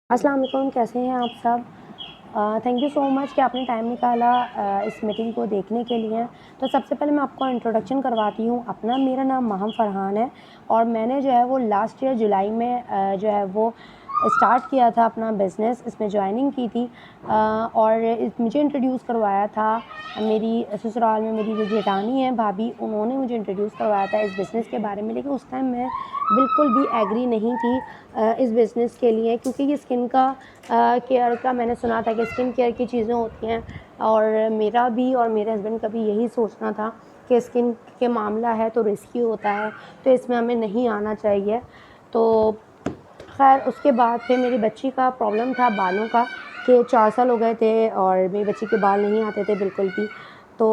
अस्सलाम वालेकुम, कैसे हैं आप सब? थैंक यू सो मच कि आपने टाइम निकाला इस मीटिंग को देखने के लिए। तो सबसे पहले मैं आपको इंट्रोडक्शन करवाती हूँ अपना। मेरा नाम महम फ़रहान है और मैंने जो है वो लास्ट ईयर जुलाई में जो है वो स्टार्ट किया था अपना बिज़नेस। इसमें जॉइनिंग की थी और मुझे इंट्रोड्यूस करवाया था मेरी ससुराल में मेरी जो जेठानी है भाभी, उन्होंने मुझे इंट्रोड्यूस करवाया था इस बिज़नेस के बारे में। लेकिन उस टाइम मैं बिल्कुल भी एग्री नहीं थी इस बिज़नेस के लिए, क्योंकि ये स्किन का केयर का मैंने सुना था कि स्किन केयर की चीज़ें होती हैं और मेरा भी और मेरे हस्बैंड का भी यही सोचना था कि स्किन के मामला है तो रिस्की होता है, तो इसमें हमें नहीं आना चाहिए। तो ख़ैर उसके बाद फिर मेरी बच्ची का प्रॉब्लम था बालों का, कि 4 साल हो गए थे और मेरी बच्ची के बाल नहीं आते थे बिल्कुल भी। तो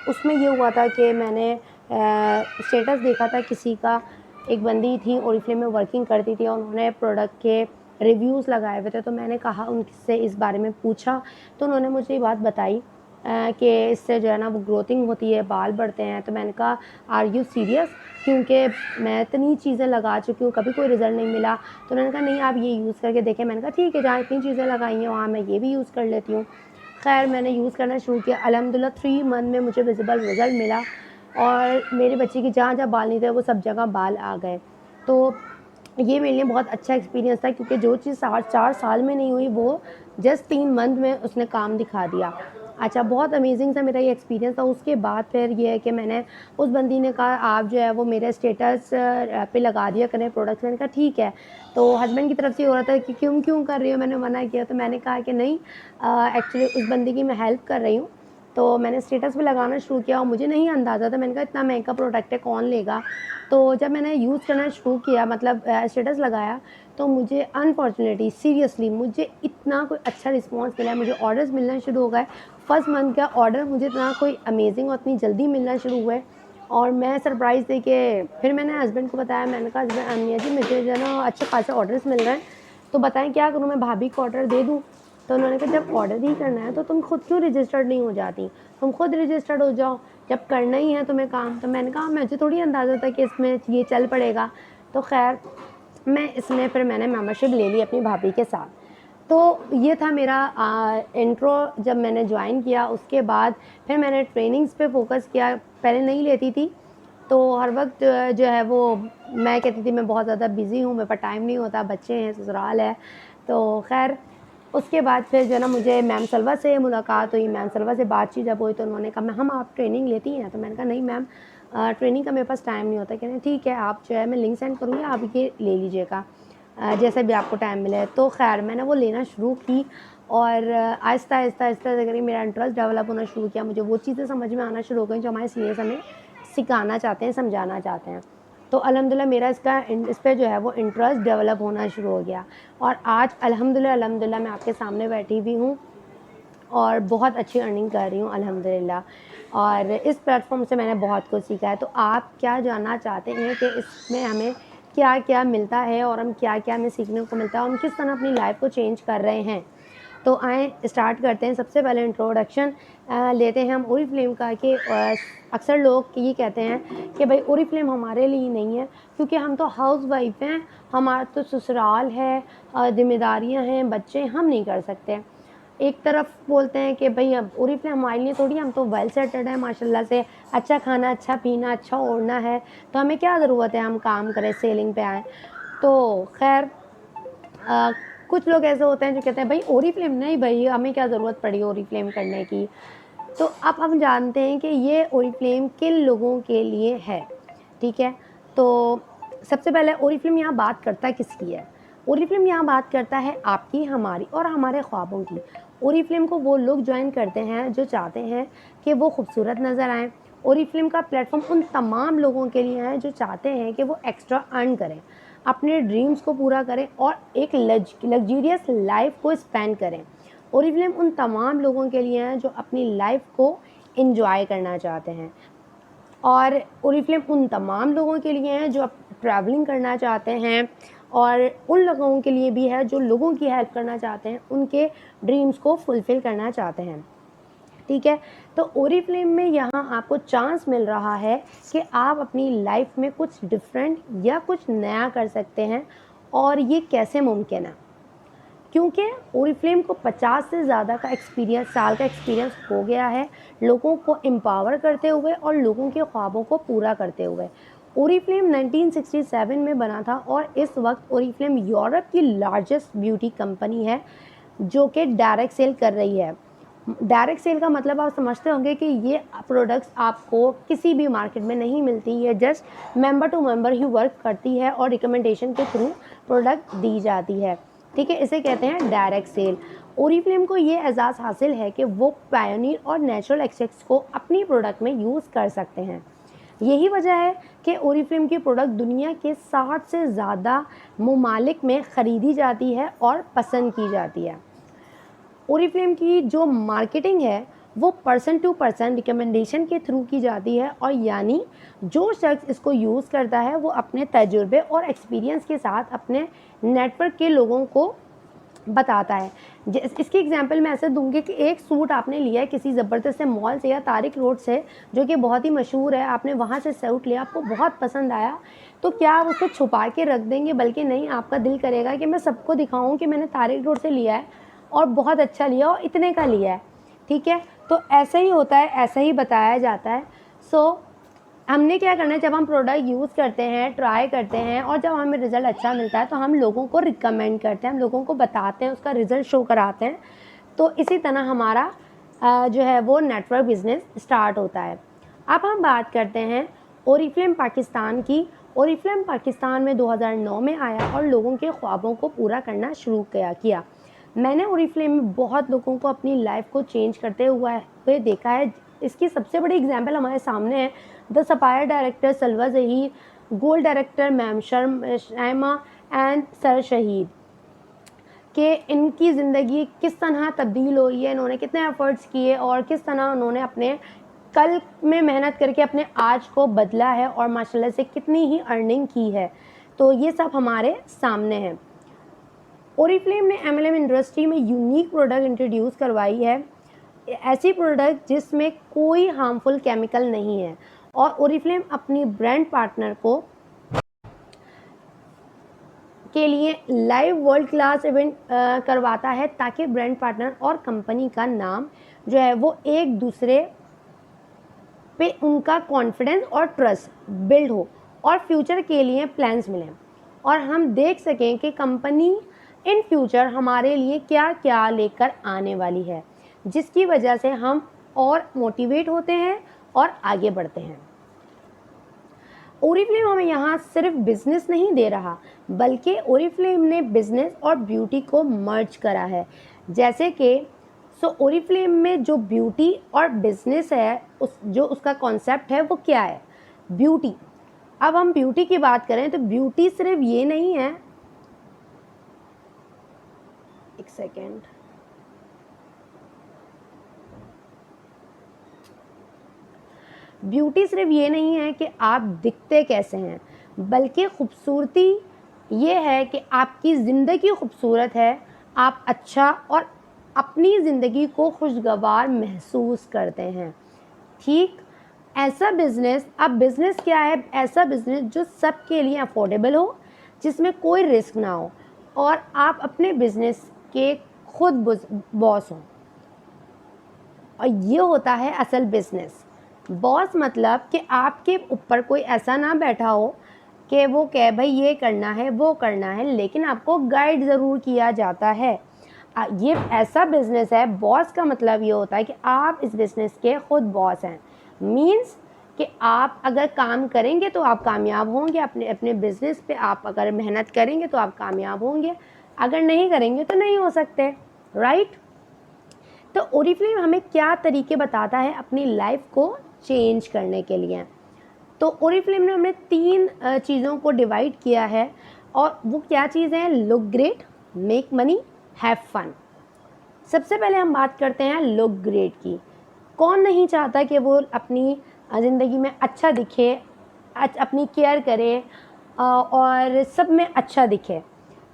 उसमें ये हुआ था कि मैंने स्टेटस देखा था किसी का। एक बंदी थी ओरिफ्लेम में वर्किंग करती थी और उन्होंने प्रोडक्ट के रिव्यूज़ लगाए हुए थे, तो मैंने कहा उनसे इस बारे में पूछा, तो उन्होंने मुझे ये बात बताई कि इससे जो है ना वो ग्रोथिंग होती है, बाल बढ़ते हैं। तो मैंने कहा आर यू सीरियस? क्योंकि मैं इतनी चीज़ें लगा चुकी हूँ, कभी कोई रिज़ल्ट नहीं मिला। तो उन्होंने कहा नहीं आप ये यूज़ करके देखें। मैंने कहा ठीक है, जहाँ इतनी चीज़ें लगाई हैं वहाँ मैं ये भी यूज़ कर लेती हूँ। ख़ैर मैंने यूज़ करना शुरू किया। अल्हम्दुलिल्लाह 3 मंथ में मुझे विज़िबल रिज़ल्ट मिला और मेरे बच्चे के जहाँ-जहाँ बाल नहीं थे वो सब जगह बाल आ गए। तो ये मेरे लिए बहुत अच्छा एक्सपीरियंस था, क्योंकि जो चीज़ 4 साल में नहीं हुई वो जस्ट 3 मंथ में उसने काम दिखा दिया। अच्छा, बहुत अमेज़िंग सा मेरा ये एक्सपीरियंस था। उसके बाद फिर ये है कि मैंने उस बंदी ने कहा आप जो है वो मेरे स्टेटस पे लगा दिया करें प्रोडक्ट्स। मैंने कहा ठीक है। तो हस्बैंड की तरफ से हो रहा था कि क्यों क्यों कर रही हो? मैंने मना किया। तो मैंने कहा कि नहीं, एक्चुअली उस बंदी की मैं हेल्प कर रही हूँ। तो मैंने स्टेटस पे लगाना शुरू किया और मुझे नहीं अंदाज़ा था। मैंने कहा इतना महँगा प्रोडक्ट है, कौन लेगा? तो जब मैंने यूज़ करना शुरू किया, मतलब स्टेटस लगाया, तो मुझे अनफॉर्चुनेटली सीरियसली मुझे इतना कोई अच्छा रिस्पॉन्स मिला, मुझे ऑर्डर्स मिलना शुरू हो गए। फर्स्ट मंथ का ऑर्डर मुझे इतना कोई अमेजिंग और इतनी जल्दी मिलना शुरू हुए और मैं सरप्राइज़ थी कि फिर मैंने हस्बैंड को बताया। मैंने कहा हस्बैंड मियाँ जी मुझे जो है ना अच्छे खासे ऑर्डर्स मिल रहे हैं, तो बताएं क्या करूँ, मैं भाभी को ऑर्डर दे दूँ? तो उन्होंने कहा जब ऑर्डर ही करना है तो तुम खुद क्यों रजिस्टर्ड नहीं हो जाती, तुम खुद रजिस्टर्ड हो जाओ, जब करना ही है तुम्हें काम। तो मैंने कहा मुझे थोड़ी अंदाज़ा था कि इसमें ये चल पड़ेगा। तो खैर फिर मैंने मेंबरशिप ले ली अपनी भाभी के साथ। तो ये था मेरा इंट्रो जब मैंने जॉइन किया। उसके बाद फिर मैंने ट्रेनिंग्स पे फ़ोकस किया। पहले नहीं लेती थी, तो हर वक़्त जो है वो मैं कहती थी मैं बहुत ज़्यादा बिज़ी हूँ, मेरे पास टाइम नहीं होता, बच्चे हैं, ससुराल है। तो ख़ैर उसके बाद फिर जो है ना मुझे मैम सलवा से मुलाकात हुई। मैम सलवा से बातचीत जब हुई तो उन्होंने कहा मैम आप ट्रेनिंग लेती हैं? तो मैंने कहा नहीं मैम, ट्रेनिंग का मेरे पास टाइम नहीं होता। कह रहे हैं ठीक है, आप जो है मैं लिंक सेंड करूँगी, आप ये ले लीजिएगा जैसे भी आपको टाइम मिले। तो ख़ैर मैंने वो लेना शुरू की और आहिस्ता-आहिस्ता करके मेरा इंटरेस्ट डेवलप होना शुरू किया। मुझे वो चीज़ें समझ में आना शुरू हो गई जो हमारे सीनियर्स हमें सिखाना चाहते हैं, समझाना चाहते हैं। तो अल्हम्दुलिल्लाह मेरा इस पे जो है वो इंटरेस्ट डेवलप होना शुरू हो गया और आज अल्हम्दुलिल्लाह मैं आपके सामने बैठी हुई हूँ और बहुत अच्छी अर्निंग कर रही हूँ अल्हम्दुलिल्लाह। और इस प्लेटफ़ॉर्म से मैंने बहुत कुछ सीखा है। तो आप क्या जानना चाहते हैं कि इसमें हमें क्या-क्या मिलता है और हम क्या-क्या हमें सीखने को मिलता है, और हम किस तरह अपनी लाइफ़ को चेंज कर रहे हैं? तो आएँ स्टार्ट करते हैं। सबसे पहले इंट्रोडक्शन लेते हैं हम ओरिफ्लेम का कि अक्सर लोग ये कहते हैं कि भाई ओरिफ्लेम हमारे लिए नहीं है, क्योंकि हम तो हाउसवाइफ़ हैं, हमारा तो ससुराल है, ज़िम्मेदारियाँ हैं, बच्चे हैं, हम नहीं कर सकते। एक तरफ बोलते हैं कि भई अब ओरिफ्लेम हमारे लिए थोड़ी, हम तो वेल सेटल्ड हैं माशाल्लाह से, अच्छा खाना, अच्छा पीना, अच्छा ओढ़ना है, तो हमें क्या ज़रूरत है हम काम करें, सेलिंग पे आएँ। तो ख़ैर अ, कुछ लोग ऐसे होते हैं जो कहते हैं भाई ओरिफ्लेम नहीं, भाई हमें क्या ज़रूरत पड़ी ओरिफ्लेम करने की। तो अब हम जानते हैं कि ये ओरिफ्लेम किन लोगों के लिए है, ठीक है? तो सबसे पहले ओरिफ्लेम यहाँ बात करता किसकी है? ओरिफ्लेम यहाँ बात करता है आपकी, हमारी और हमारे ख्वाबों की। ओरिफ्लेम को वो लोग जॉइन करते हैं जो चाहते हैं कि वो खूबसूरत नज़र आएँ। ओरिफ्लेम का प्लेटफ़ॉर्म उन तमाम लोगों के लिए है जो चाहते हैं कि वो एक्स्ट्रा अर्न करें, अपने ड्रीम्स को पूरा करें और एक लग्ज़रियस लाइफ़ को स्पेंड करें। ओरिफ्लेम उन तमाम लोगों के लिए है जो अपनी लाइफ़ को एन्जॉय करना चाहते हैं, और ओरिफ्लेम उन तमाम लोगों के लिए है जो ट्रैवलिंग करना चाहते हैं, और उन लोगों के लिए भी है जो लोगों की हेल्प करना चाहते हैं, उनके ड्रीम्स को फुलफ़िल करना चाहते हैं। ठीक है? तो ओरिफ्लेम में यहाँ आपको चांस मिल रहा है कि आप अपनी लाइफ़ में कुछ डिफरेंट या कुछ नया कर सकते हैं, और ये कैसे मुमकिन है? क्योंकि ओरिफ्लेम को 50 से ज़्यादा का एक्सपीरियंस, साल का एक्सपीरियंस हो गया है लोगों को एम्पावर करते हुए और लोगों के ख्वाबों को पूरा करते हुए। ओरिफ्लेम 1967 में बना था और इस वक्त ओरिफ्लेम यूरोप की लार्जेस्ट ब्यूटी कंपनी है जो कि डायरेक्ट सेल कर रही है। डायरेक्ट सेल का मतलब आप समझते होंगे कि ये प्रोडक्ट्स आपको किसी भी मार्केट में नहीं मिलती, ये जस्ट मेंबर टू मेंबर ही वर्क करती है और रिकमेंडेशन के थ्रू प्रोडक्ट दी जाती है, ठीक है। इसे कहते हैं डायरेक्ट सेल। ओरिफ्लेम को ये एजाज़ हासिल है कि वो पायोनियर और नेचुरल एक्सट्रैक्ट्स को अपनी प्रोडक्ट में यूज़ कर सकते हैं। यही वजह है कि ओरिफ्लेम की प्रोडक्ट दुनिया के 60 से ज़्यादा ममालिक में ख़रीदी जाती है और पसंद की जाती है। ओरिफ्लेम की जो मार्केटिंग है वो पर्सन टू पर्सन रिकमेंडेशन के थ्रू की जाती है, और यानी जो शख्स इसको यूज़ करता है वो अपने तजुर्बे और एक्सपीरियंस के साथ अपने नेटवर्क के लोगों को बताता है। इसकी एग्जांपल मैं ऐसे दूंगी कि एक सूट आपने लिया है किसी ज़बरदस्त से मॉल से या तारिक रोड से जो कि बहुत ही मशहूर है, आपने वहाँ से सूट लिया, आपको बहुत पसंद आया, तो क्या आप उसको छुपा के रख देंगे? बल्कि नहीं, आपका दिल करेगा कि मैं सबको दिखाऊं कि मैंने तारिक रोड से लिया है और बहुत अच्छा लिया और इतने का लिया है, ठीक है। तो ऐसा ही होता है, ऐसा ही बताया जाता है। सो हमने क्या करना है, जब हम प्रोडक्ट यूज़ करते हैं, ट्राई करते हैं और जब हमें रिज़ल्ट अच्छा मिलता है तो हम लोगों को रिकमेंड करते हैं, हम लोगों को बताते हैं, उसका रिज़ल्ट शो कराते हैं। तो इसी तरह हमारा जो है वो नेटवर्क बिज़नेस स्टार्ट होता है। अब हम बात करते हैं ओरिफ्लेम पाकिस्तान की। ओरिफ्लेम पाकिस्तान में 2009 में आया और लोगों के ख्वाबों को पूरा करना शुरू किया। मैंने ओरिफ्लेम में बहुत लोगों को अपनी लाइफ को चेंज करते हुए देखा है। इसकी सबसे बड़ी एग्जांपल हमारे सामने है the sapphire director Salwa Zaheer, gold director ma'am Shaima and sir Shahid कि इनकी ज़िंदगी किस तरह तब्दील हुई है, इन्होंने कितने एफ़र्ट्स किए और किस तरह उन्होंने अपने कल में मेहनत करके अपने आज को बदला है और माशाल्लाह से कितनी ही अर्निंग की है। तो ये सब हमारे सामने है। ओरिफ्लेम ने एमएलएम इंडस्ट्री में यूनिक प्रोडक्ट इंट्रोड्यूस करवाई है, ऐसी प्रोडक्ट जिसमें कोई हार्मफुल केमिकल नहीं है, और ओरिफ्लेम अपनी ब्रांड पार्टनर को के लिए लाइव वर्ल्ड क्लास इवेंट करवाता है ताकि ब्रांड पार्टनर और कंपनी का नाम जो है वो एक दूसरे पे उनका कॉन्फिडेंस और ट्रस्ट बिल्ड हो और फ्यूचर के लिए प्लान्स मिलें और हम देख सकें कि कंपनी इन फ्यूचर हमारे लिए क्या क्या लेकर आने वाली है, जिसकी वजह से हम और मोटिवेट होते हैं और आगे बढ़ते हैं। ओरिफ्लेम हमें यहाँ सिर्फ बिजनेस नहीं दे रहा, बल्कि ओरिफ्लेम ने बिजनेस और ब्यूटी को मर्ज करा है। जैसे कि ओरिफ्लेम में जो ब्यूटी और बिजनेस है, उसका कॉन्सेप्ट है वो क्या है, ब्यूटी। अब हम ब्यूटी की बात करें तो ब्यूटी सिर्फ ये नहीं है, एक सेकेंड, ब्यूटी सिर्फ ये नहीं है कि आप दिखते कैसे हैं, बल्कि खूबसूरती ये है कि आपकी ज़िंदगी खूबसूरत है, आप अच्छा और अपनी ज़िंदगी को खुशगवार महसूस करते हैं। ठीक ऐसा बिज़नेस, अब बिज़नेस क्या है, ऐसा बिज़नेस जो सबके लिए अफोर्डेबल हो, जिसमें कोई रिस्क ना हो और आप अपने बिज़नेस के खुद बॉस हों, और ये होता है असल बिज़नेस। बॉस मतलब कि आपके ऊपर कोई ऐसा ना बैठा हो कि वो कहे भाई ये करना है वो करना है, लेकिन आपको गाइड ज़रूर किया जाता है। ये ऐसा बिज़नेस है, बॉस का मतलब ये होता है कि आप इस बिज़नेस के खुद बॉस हैं। मीन्स कि आप अगर काम करेंगे तो आप कामयाब होंगे, अपने बिज़नेस पे आप अगर मेहनत करेंगे तो आप कामयाब होंगे, अगर नहीं करेंगे तो नहीं हो सकते, राइट। तो ओरिफ्लेम हमें क्या तरीके बताता है अपनी लाइफ को चेंज करने के लिए। तो ओरिफ्लेम ने हमें 3 चीज़ों को डिवाइड किया है, और वो क्या चीज़ें हैं, look great, make money, have fun. सबसे पहले हम बात करते हैं लुक ग्रेट की। कौन नहीं चाहता कि वो अपनी ज़िंदगी में अच्छा दिखे, अपनी केयर करे और सब में अच्छा दिखे,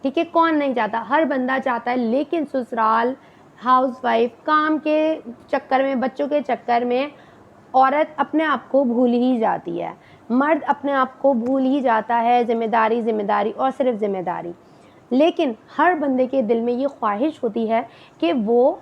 ठीक है। कौन नहीं चाहता, हर बंदा चाहता है, लेकिन ससुराल, हाउसवाइफ, काम के चक्कर में, बच्चों के चक्कर में औरत अपने आप को भूल ही जाती है, मर्द अपने आप को भूल ही जाता है, जिम्मेदारी और सिर्फ जिम्मेदारी। लेकिन हर बंदे के दिल में ये ख्वाहिश होती है कि वो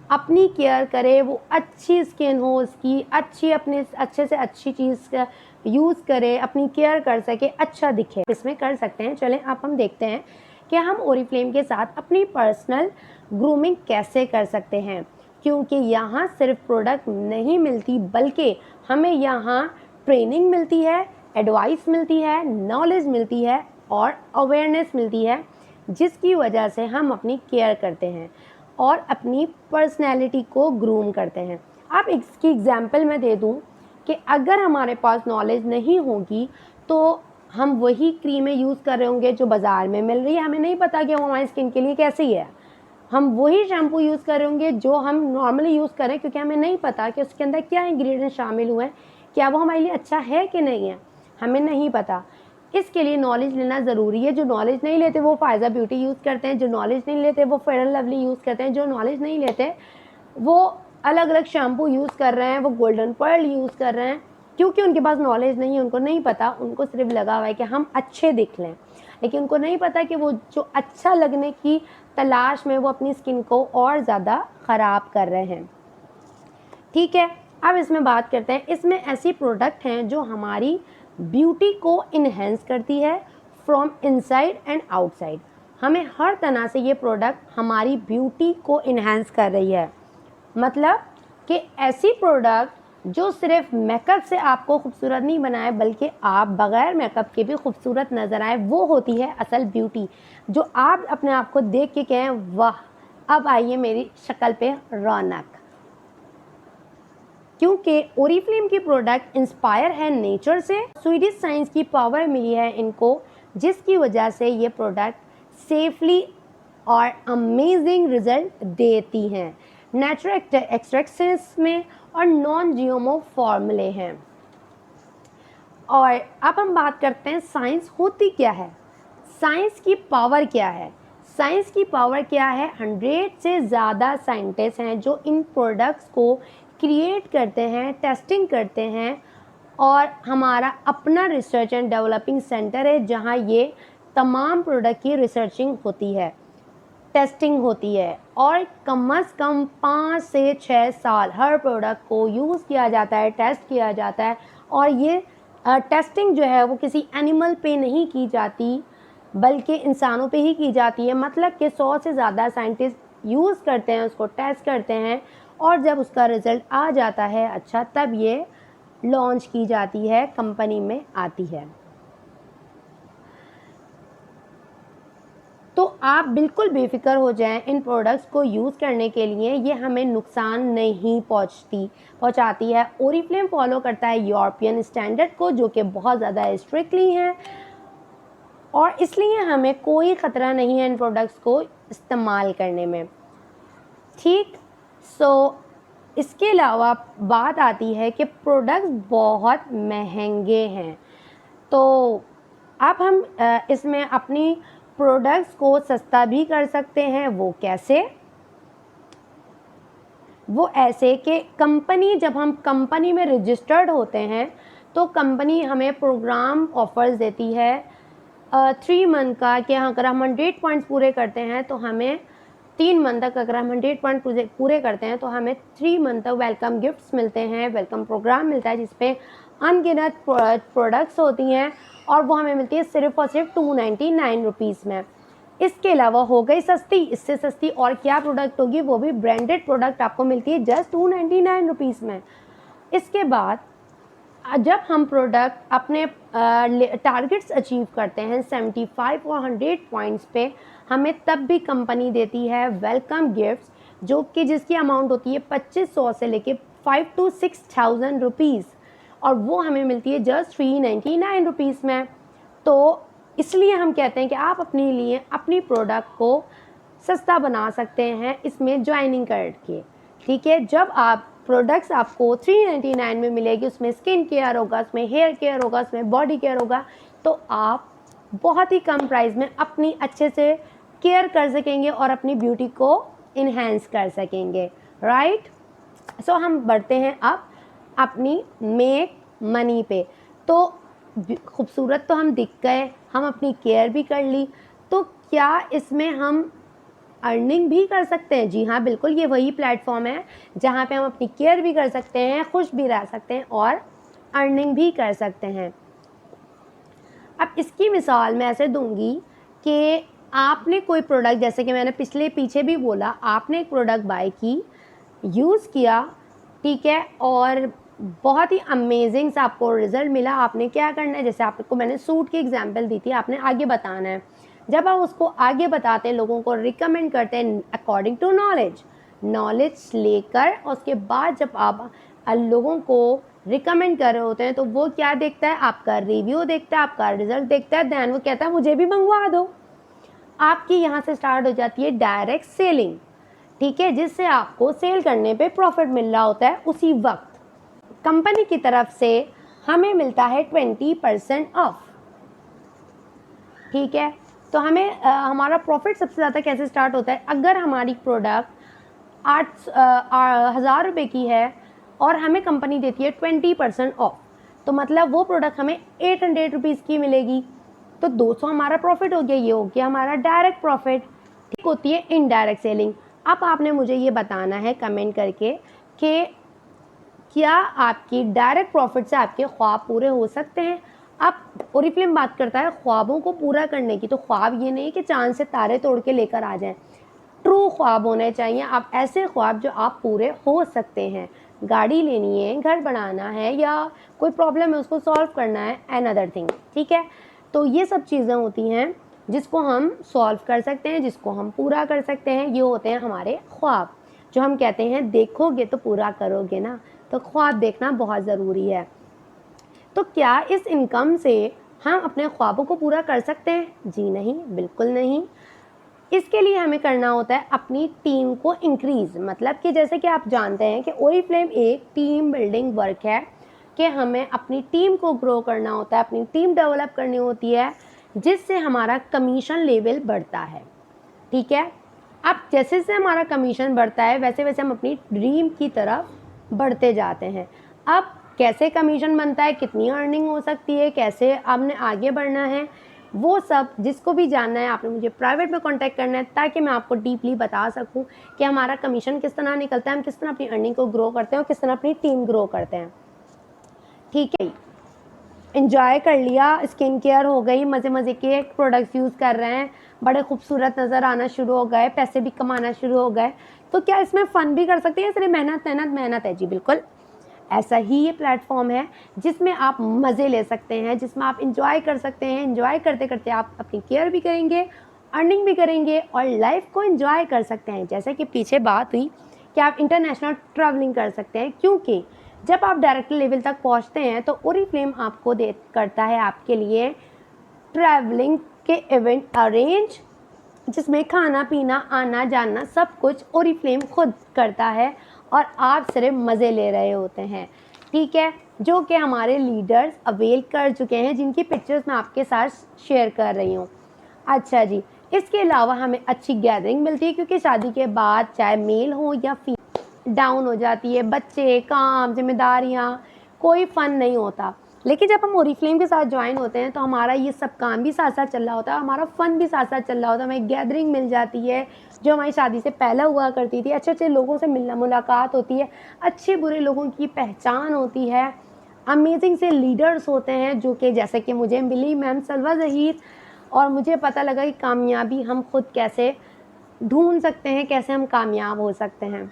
अपनी केयर करे, वो अच्छी स्किन हो उसकी, अच्छी अपने अच्छे से अच्छी चीज़ का यूज़ करे, अपनी केयर कर सके, अच्छा दिखे। इसमें कर सकते हैं, चलें अब हम देखते हैं कि हम ओरिफ्लेम के साथ अपनी पर्सनल ग्रूमिंग कैसे कर सकते हैं, क्योंकि यहाँ सिर्फ प्रोडक्ट नहीं मिलती बल्कि हमें यहाँ ट्रेनिंग मिलती है, एडवाइस मिलती है, नॉलेज मिलती है और अवेयरनेस मिलती है, जिसकी वजह से हम अपनी केयर करते हैं और अपनी पर्सनैलिटी को ग्रूम करते हैं। अब इसकी एग्जांपल मैं दे दूं कि अगर हमारे पास नॉलेज नहीं होगी तो हम वही क्रीमें यूज़ कर रहे होंगे जो बाज़ार में मिल रही है, हमें नहीं पता कि वो हमारी स्किन के लिए कैसी है। हम वही शैम्पू यूज़ कर रहे होंगे जो हम नॉर्मली यूज़ करें, क्योंकि हमें नहीं पता कि उसके अंदर क्या इंग्रेडिएंट शामिल हुए हैं, क्या वो हमारे लिए अच्छा है कि नहीं है, हमें नहीं पता। इसके लिए नॉलेज लेना ज़रूरी है। जो नॉलेज नहीं लेते वो फ़ायदा ब्यूटी यूज़ करते हैं, जो नॉलेज नहीं लेते वो फेयर एंड लवली यूज़ करते हैं, जो नॉलेज नहीं लेते वो अलग अलग शैम्पू यूज़ कर रहे हैं, वो गोल्डन पर्ल यूज़ कर रहे हैं, क्योंकि उनके पास नॉलेज नहीं है, उनको नहीं पता, उनको सिर्फ लगा हुआ है कि हम अच्छे दिख लें, लेकिन उनको नहीं पता कि वो जो अच्छा लगने की तलाश में वो अपनी स्किन को और ज़्यादा ख़राब कर रहे हैं। ठीक है, अब इसमें बात करते हैं। इसमें ऐसी प्रोडक्ट हैं जो हमारी ब्यूटी को इन्हेंस करती है फ्रॉम इनसाइड एंड आउटसाइड। हमें हर तरह से ये प्रोडक्ट हमारी ब्यूटी को इन्हेंस कर रही है, मतलब कि ऐसी प्रोडक्ट जो सिर्फ मेकअप से आपको खूबसूरत नहीं बनाए बल्कि आप बग़ैर मेकअप के भी खूबसूरत नज़र आए, वो होती है असल ब्यूटी, जो आप अपने आप को देख के कहें वाह अब आइए मेरी शक्ल पे रौनक। क्योंकि ओरिफ्लेम की प्रोडक्ट इंस्पायर है नेचर से, स्वीडिश साइंस की पावर मिली है इनको, जिसकी वजह से ये प्रोडक्ट सेफली और अमेजिंग रिजल्ट देती हैं। नेचुरल एक्सट्रैक्शंस में और नॉन जीएमओ फॉर्मूले हैं। और अब हम बात करते हैं साइंस होती क्या है, साइंस की पावर क्या है। साइंस की पावर क्या है, 100 से ज़्यादा साइंटिस्ट हैं जो इन प्रोडक्ट्स को क्रिएट करते हैं, टेस्टिंग करते हैं, और हमारा अपना रिसर्च एंड डेवलपिंग सेंटर है जहां ये तमाम प्रोडक्ट की रिसर्चिंग होती है, टेस्टिंग होती है, और कम से कम 5 से 6 साल हर प्रोडक्ट को यूज़ किया जाता है, टेस्ट किया जाता है। और ये टेस्टिंग जो है वो किसी एनिमल पे नहीं की जाती बल्कि इंसानों पे ही की जाती है, मतलब कि 100 से ज़्यादा साइंटिस्ट यूज़ करते हैं, उसको टेस्ट करते हैं, और जब उसका रिज़ल्ट आ जाता है अच्छा, तब ये लॉन्च की जाती है, कंपनी में आती है। तो आप बिल्कुल बेफिक्र हो जाएं, इन प्रोडक्ट्स को यूज़ करने के लिए ये हमें नुकसान नहीं पहुंचाती है। ओरिफ्लेम फॉलो करता है यूरोपियन स्टैंडर्ड को, जो कि बहुत ज़्यादा स्ट्रिक्टली हैं, और इसलिए हमें कोई ख़तरा नहीं है इन प्रोडक्ट्स को इस्तेमाल करने में। ठीक, इसके अलावा बात आती है कि प्रोडक्ट्स बहुत महंगे हैं, तो अब हम इसमें अपनी प्रोडक्ट्स को सस्ता भी कर सकते हैं। वो कैसे? वो ऐसे कि कंपनी, जब हम कंपनी में रजिस्टर्ड होते हैं तो कंपनी हमें प्रोग्राम ऑफर्स देती है 3 मंथ का, कि अगर हम 100 पॉइंट्स पूरे करते हैं तो हमें 3 मंथ तक, अगर हम 100 पॉइंट पूरे करते हैं तो हमें 3 मंथ तक वेलकम गिफ्ट्स मिलते हैं, वेलकम प्रोग्राम मिलता है जिसपे अनगिनत प्रोडक्ट्स होती हैं, और वो हमें मिलती है सिर्फ और सिर्फ 299 रुपीज़ में। इसके अलावा हो गई सस्ती, इससे सस्ती और क्या प्रोडक्ट होगी, वो भी ब्रांडेड प्रोडक्ट आपको मिलती है जस्ट 299 रुपीज़ में। इसके बाद जब हम प्रोडक्ट अपने टारगेट्स अचीव करते हैं 75 और 100 पॉइंट्स पे, हमें तब भी कंपनी देती है वेलकम गिफ्ट्स, जो कि जिसकी अमाउंट होती है 2500 से लेके 5 to 6000 रुपीज़, और वो हमें मिलती है जस्ट 399 रुपीज़ में। तो इसलिए हम कहते हैं कि आप अपने लिए अपनी प्रोडक्ट को सस्ता बना सकते हैं इसमें ज्वाइनिंग करके। ठीक है, जब आप प्रोडक्ट्स आपको 399 में मिलेगी, उसमें स्किन केयर होगा, उसमें हेयर केयर होगा, उसमें बॉडी केयर होगा, तो आप बहुत ही कम प्राइस में अपनी अच्छे से केयर कर सकेंगे और अपनी ब्यूटी को इन्हेंस कर सकेंगे। राइट, सो हम बढ़ते हैं अब अपनी मेक मनी पे। तो खूबसूरत तो हम दिख गए, हम अपनी केयर भी कर ली, तो क्या इसमें हम अर्निंग भी कर सकते हैं? जी हाँ, बिल्कुल, ये वही प्लेटफॉर्म है जहाँ पे हम अपनी केयर भी कर सकते हैं, खुश भी रह सकते हैं और अर्निंग भी कर सकते हैं। अब इसकी मिसाल मैं ऐसे दूंगी कि आपने कोई प्रोडक्ट, जैसे कि मैंने पीछे भी बोला, आपने एक प्रोडक्ट बाय की, यूज़ किया, ठीक है, और बहुत ही अमेजिंग सा आपको रिजल्ट मिला। आपने क्या करना है, जैसे आपको मैंने सूट की एग्जांपल दी थी, आपने आगे बताना है। जब आप उसको आगे बताते हैं, लोगों को रिकमेंड करते हैं अकॉर्डिंग टू नॉलेज लेकर, उसके बाद जब आप लोगों को रिकमेंड कर रहे होते हैं तो वो क्या देखता है, आपका रिव्यू देखता है, आपका रिजल्ट देखता है, देन वो कहता है मुझे भी मंगवा दो। आपकी यहाँ से स्टार्ट हो जाती है डायरेक्ट सेलिंग, ठीक है, जिससे आपको सेल करने पे प्रॉफिट मिल रहा होता है। उसी वक्त कंपनी की तरफ से हमें मिलता है 20% ऑफ, ठीक है। तो हमें हमारा प्रॉफिट सबसे ज़्यादा कैसे स्टार्ट होता है, अगर हमारी प्रोडक्ट 8,000 रुपये की है और हमें कंपनी देती है 20% ऑफ, तो मतलब वो प्रोडक्ट हमें 800 रुपीज़ की मिलेगी, तो 200 हमारा प्रॉफिट हो गया। ये हो गया हमारा डायरेक्ट प्रॉफिट। ठीक होती है इनडायरेक्ट सेलिंग। अब आपने मुझे ये बताना है कमेंट करके कि क्या आपकी डायरेक्ट प्रॉफिट से आपके ख्वाब पूरे हो सकते हैं। अब ओरिफ्लेम बात करता है ख्वाबों को पूरा करने की, तो ख्वाब ये नहीं कि चांद से तारे तोड़ के लेकर आ जाएं, ट्रू ख्वाब होने चाहिए। आप ऐसे ख्वाब जो आप पूरे हो सकते हैं, गाड़ी लेनी है, घर बनाना है, या कोई प्रॉब्लम है उसको सॉल्व करना है, एन अदर थिंग, ठीक है। तो ये सब चीज़ें होती हैं जिसको हम सॉल्व कर सकते हैं, जिसको हम पूरा कर सकते हैं। ये होते हैं हमारे ख्वाब, जो हम कहते हैं देखोगे तो पूरा करोगे ना, तो ख्वाब देखना बहुत ज़रूरी है। तो क्या इस इनकम से हम अपने ख्वाबों को पूरा कर सकते हैं? जी नहीं, बिल्कुल नहीं। इसके लिए हमें करना होता है अपनी टीम को इंक्रीज़, मतलब कि जैसे कि आप जानते हैं कि ओरिफ्लेम एक टीम बिल्डिंग वर्क है कि हमें अपनी टीम को ग्रो करना होता है, अपनी टीम डेवलप करनी होती है, जिससे हमारा कमीशन लेवल बढ़ता है, ठीक है। अब जैसे जैसे हमारा कमीशन बढ़ता है वैसे वैसे हम अपनी ड्रीम की तरफ बढ़ते जाते हैं। अब कैसे कमीशन बनता है, कितनी अर्निंग हो सकती है, कैसे आपने आगे बढ़ना है, वो सब जिसको भी जानना है आपने मुझे प्राइवेट में कांटेक्ट करना है, ताकि मैं आपको डीपली बता सकूं कि हमारा कमीशन किस तरह निकलता है, हम किस तरह अपनी अर्निंग को ग्रो करते हैं और किस तरह अपनी टीम ग्रो करते हैं, ठीक है। एंजॉय कर लिया, स्किन केयर हो गई, मज़े मज़े के प्रोडक्ट्स यूज़ कर रहे हैं, बड़े खूबसूरत नज़र आना शुरू हो गए, पैसे भी कमाना शुरू हो गए, तो क्या इसमें फ़न भी कर सकते हैं? सिर्फ मेहनत मेहनत मेहनत है? जी बिल्कुल, ऐसा ही ये प्लेटफॉर्म है जिसमें आप मज़े ले सकते हैं, जिसमें आप इंजॉय कर सकते हैं। इंजॉय करते करते आप अपनी केयर भी करेंगे, अर्निंग भी करेंगे और लाइफ को इंजॉय कर सकते हैं। जैसे कि पीछे बात हुई कि आप इंटरनेशनल ट्रैवलिंग कर सकते हैं, क्योंकि जब आप डायरेक्टर लेवल तक पहुंचते हैं तो ओरिफ्लेम आपको दे करता है आपके लिए ट्रैवलिंग के इवेंट अरेंज, जिसमें खाना पीना आना जाना सब कुछ ओरिफ्लेम खुद करता है और आप सिर्फ मज़े ले रहे होते हैं, ठीक है, जो कि हमारे लीडर्स अवेल कर चुके हैं, जिनकी पिक्चर्स मैं आपके साथ शेयर कर रही हूँ। अच्छा जी, इसके अलावा हमें अच्छी गैदरिंग मिलती है, क्योंकि शादी के बाद चाहे मेल हो या फीमेल डाउन हो जाती है, बच्चे, काम, जिम्मेदारियाँ, कोई फ़न नहीं होता। लेकिन जब हम ओरिफ्लेम के साथ ज्वाइन होते हैं तो हमारा ये सब काम भी साथ साथ चल रहा होता है, हमारा फ़न भी साथ साथ चल रहा होता है, हमें गैदरिंग मिल जाती है जो हमारी शादी से पहले हुआ करती थी, अच्छे अच्छे लोगों से मिलना मुलाकात होती है, अच्छे बुरे लोगों की पहचान होती है, अमेजिंग से लीडर्स होते हैं जो कि जैसे कि मुझे मिली मैम सलवा ज़हीर, और मुझे पता लगा कि कामयाबी हम खुद कैसे ढूंढ सकते हैं, कैसे हम कामयाब हो सकते हैं।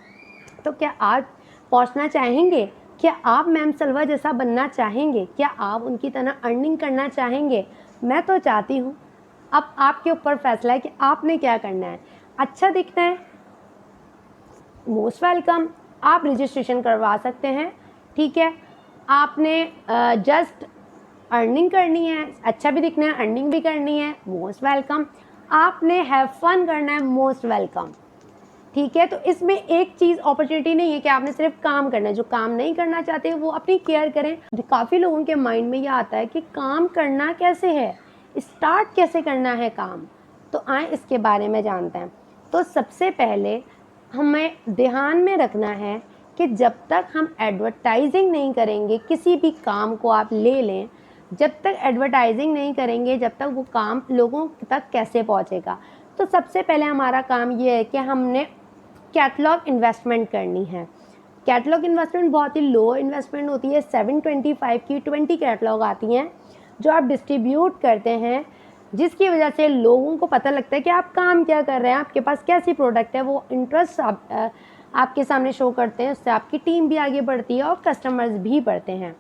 तो क्या आप पहुंचना चाहेंगे? क्या आप मैम सलवा जैसा बनना चाहेंगे? क्या आप उनकी तरह अर्निंग करना चाहेंगे? मैं तो चाहती हूँ। अब आपके ऊपर फैसला है कि आपने क्या करना है। अच्छा दिखना है, मोस्ट वेलकम, आप रजिस्ट्रेशन करवा सकते हैं, ठीक है। आपने जस्ट अर्निंग करनी है, अच्छा भी दिखना है, अर्निंग भी करनी है, मोस्ट वेलकम। आपने हैव फन करना है, मोस्ट वेलकम, ठीक है। तो इसमें एक चीज़ अपॉर्चुनिटी नहीं है कि आपने सिर्फ काम करना है, जो काम नहीं करना चाहते वो अपनी केयर करें। काफ़ी लोगों के माइंड में ये आता है कि काम करना कैसे है, स्टार्ट कैसे करना है काम, तो आए इसके बारे में जानते हैं। तो सबसे पहले हमें ध्यान में रखना है कि जब तक हम एडवर्टाइजिंग नहीं करेंगे, किसी भी काम को आप ले लें जब तक एडवर्टाइजिंग नहीं करेंगे, जब तक वो काम लोगों तक कैसे पहुंचेगा। तो सबसे पहले हमारा काम ये है कि हमने कैटलॉग इन्वेस्टमेंट करनी है। कैटलॉग इन्वेस्टमेंट बहुत ही लो इन्वेस्टमेंट होती है, 725 की 20 कैटलॉग आती हैं जो आप डिस्ट्रीब्यूट करते हैं, जिसकी वजह से लोगों को पता लगता है कि आप काम क्या कर रहे हैं, आपके पास कैसी प्रोडक्ट है। वो इंटरेस्ट आपके सामने शो करते हैं, उससे आपकी टीम भी आगे बढ़ती है और कस्टमर्स भी बढ़ते हैं।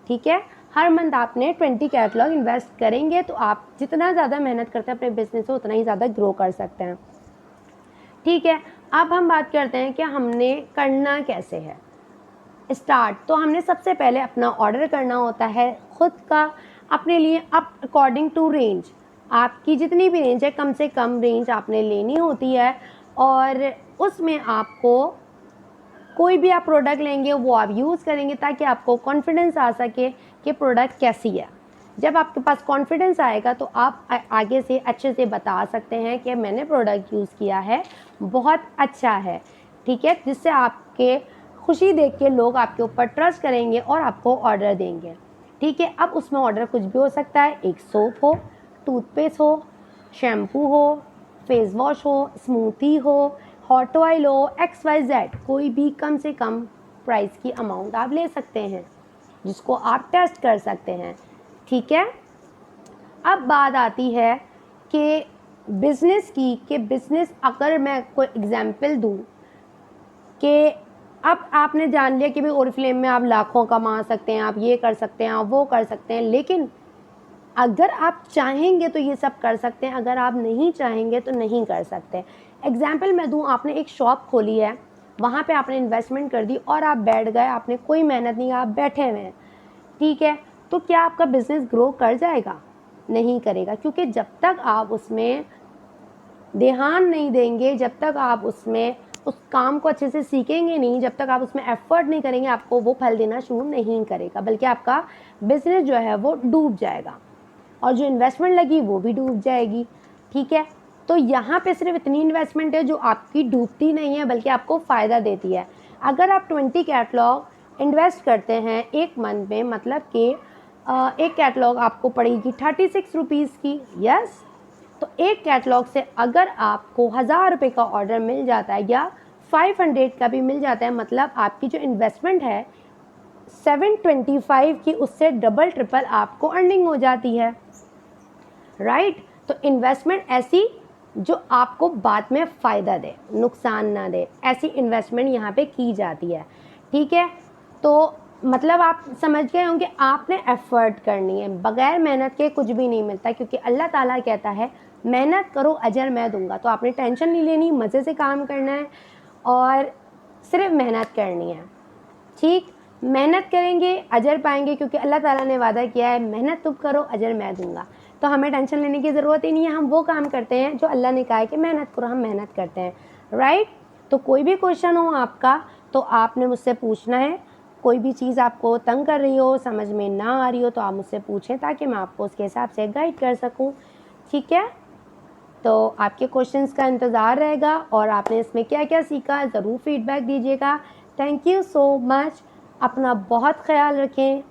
ठीक है, हर मंथ आपने 20 कैटलॉग इन्वेस्ट करेंगे तो आप जितना ज़्यादा मेहनत करते हैं अपने बिजनेस में उतना ही ज़्यादा ग्रो कर सकते हैं। ठीक है, अब हम बात करते हैं कि हमने करना कैसे है। स्टार्ट तो हमने सबसे पहले अपना ऑर्डर करना होता है खुद का, अपने लिए अप अकॉर्डिंग टू रेंज। आपकी जितनी भी रेंज है, कम से कम रेंज आपने लेनी होती है, और उसमें आपको कोई भी आप प्रोडक्ट लेंगे वो आप यूज़ करेंगे ताकि आपको कॉन्फिडेंस आ सके कि प्रोडक्ट कैसी है। जब आपके पास कॉन्फिडेंस आएगा तो आप आगे से अच्छे से बता सकते हैं कि मैंने प्रोडक्ट यूज़ किया है, बहुत अच्छा है। ठीक है, जिससे आपके खुशी देख के लोग आपके ऊपर ट्रस्ट करेंगे और आपको ऑर्डर देंगे। ठीक है, अब उसमें ऑर्डर कुछ भी हो सकता है, एक सोप हो, टूथपेस्ट हो, शैम्पू हो, फेस वॉश हो, स्मूथी हो, हॉट ऑयल हो, XYZ, कोई भी कम से कम प्राइस की अमाउंट आप ले सकते हैं जिसको आप टेस्ट कर सकते हैं। ठीक है, अब बात आती है कि बिज़नेस की, कि बिज़नेस अगर मैं कोई एग्जांपल दूं कि अब आपने जान लिया कि भाई ओरिफ्लेम में आप लाखों कमा सकते हैं, आप ये कर सकते हैं, आप वो कर सकते हैं, लेकिन अगर आप चाहेंगे तो ये सब कर सकते हैं, अगर आप नहीं चाहेंगे तो नहीं कर सकते। एग्जाम्पल मैं दूं, आपने एक शॉप खोली है, वहाँ पे आपने इन्वेस्टमेंट कर दी और आप बैठ गए, आपने कोई मेहनत नहीं, आप बैठे हुए हैं। ठीक है, तो क्या आपका बिज़नेस ग्रो कर जाएगा? नहीं करेगा, क्योंकि जब तक आप उसमें ध्यान नहीं देंगे, जब तक आप उसमें उस काम को अच्छे से सीखेंगे नहीं, जब तक आप उसमें एफर्ट नहीं करेंगे, आपको वो फल देना शुरू नहीं करेगा, बल्कि आपका बिज़नेस जो है वो डूब जाएगा और जो इन्वेस्टमेंट लगी वो भी डूब जाएगी। ठीक है, तो यहाँ पे सिर्फ इतनी इन्वेस्टमेंट है जो आपकी डूबती नहीं है बल्कि आपको फ़ायदा देती है। अगर आप 20 कैटलॉग इन्वेस्ट करते हैं एक मंथ में, मतलब कि एक कैटलॉग आपको पड़ेगी 36 रुपीज़ की। यस, तो एक कैटलॉग से अगर आपको 1000 रुपये का ऑर्डर मिल जाता है या 500 का भी मिल जाता है, मतलब आपकी जो इन्वेस्टमेंट है 725 की, उससे डबल ट्रिपल आपको अर्निंग हो जाती है। राइट, तो इन्वेस्टमेंट ऐसी जो आपको बाद में फ़ायदा दे, नुकसान ना दे, ऐसी इन्वेस्टमेंट यहाँ पे की जाती है। ठीक है, तो मतलब आप समझ गए होंगे, आपने एफर्ट करनी है, बगैर मेहनत के कुछ भी नहीं मिलता, क्योंकि अल्लाह ताला कहता है मेहनत करो अजर मैं दूंगा। तो आपने टेंशन नहीं लेनी, मज़े से काम करना है और सिर्फ मेहनत करनी है। ठीक, मेहनत करेंगे अजर पाएंगे, क्योंकि अल्लाह ताला ने वादा किया है मेहनत तुम करो अजर मैं दूंगा। तो हमें टेंशन लेने की ज़रूरत ही नहीं है, हम वो काम करते हैं जो अल्लाह ने कहा है कि मेहनत करो, हम मेहनत करते हैं। राइट, तो कोई भी क्वेश्चन हो आपका तो आपने मुझसे पूछना है। कोई भी चीज़ आपको तंग कर रही हो, समझ में ना आ रही हो, तो आप मुझसे पूछें ताकि मैं आपको उसके हिसाब से गाइड कर सकूँ। ठीक है, तो आपके क्वेश्चंस का इंतज़ार रहेगा और आपने इसमें क्या क्या सीखा ज़रूर फीडबैक दीजिएगा। थैंक यू सो मच, अपना बहुत ख्याल रखें।